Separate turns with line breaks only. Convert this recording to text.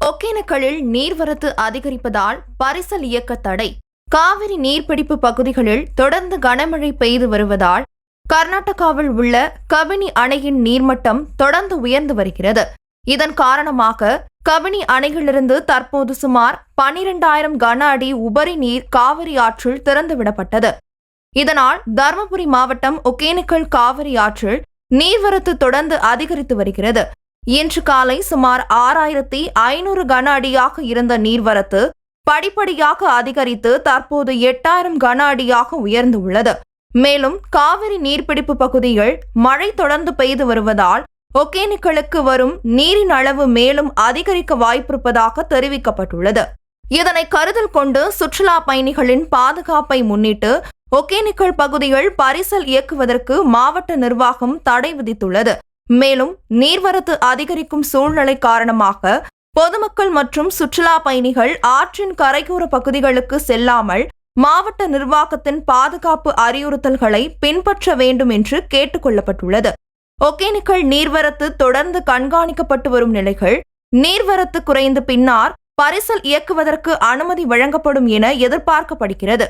ஒகேனக்கலில் நீர்வரத்து அதிகரிப்பதால் பரிசல் இயக்க தடை. காவிரி நீர்பிடிப்பு பகுதிகளில் தொடர்ந்து கனமழை பெய்து வருவதால் கர்நாடகாவில் உள்ள கபினி அணையின் நீர்மட்டம் தொடர்ந்து உயர்ந்து வருகிறது. இதன் காரணமாக கபினி அணையிலிருந்து தற்போது சுமார் 12,000 கன அடி உபரி நீர் காவிரி ஆற்றில் திறந்துவிடப்பட்டது. இதனால் தருமபுரி மாவட்டம் ஒகேனக்கல் காவிரி ஆற்றில் நீர்வரத்து தொடர்ந்து அதிகரித்து வருகிறது. இன்று காலை சுமார் 6,500 கன அடியாக இருந்த நீர்வரத்து படிப்படியாக அதிகரித்து தற்போது 8,000 கன அடியாக உயர்ந்துள்ளது. மேலும் காவிரி நீர்பிடிப்பு பகுதியில் மழை தொடர்ந்து பெய்து வருவதால் ஒகேனக்கலுக்கு வரும் நீரின் அளவு மேலும் அதிகரிக்க வாய்ப்பிருப்பதாக தெரிவிக்கப்பட்டுள்ளது. இதனை கருத்தில் கொண்டு சுற்றுலா பயணிகளின் பாதுகாப்பை முன்னிட்டு ஒகேனக்கல் பகுதியில் பரிசல் இயக்குவதற்கு மாவட்ட நிர்வாகம் தடை விதித்துள்ளது. மேலும் நீர்வரத்து அதிகரிக்கும் சூழ்நிலை காரணமாக பொதுமக்கள் மற்றும் சுற்றுலா பயணிகள் ஆற்றின் கரையோர பகுதிகளுக்கு செல்லாமல் மாவட்ட நிர்வாகத்தின் பாதுகாப்பு அறிவுறுத்தல்களை பின்பற்ற வேண்டும் என்று கேட்டுக் கொள்ளப்பட்டுள்ளது. ஒகேனக்கல் நீர்வரத்து தொடர்ந்து கண்காணிக்கப்பட்டு வரும் நிலையில் நீர்வரத்து குறைந்த பின்னர் பரிசல் இயக்குவதற்கு அனுமதி வழங்கப்படும் என எதிர்பார்க்கப்படுகிறது.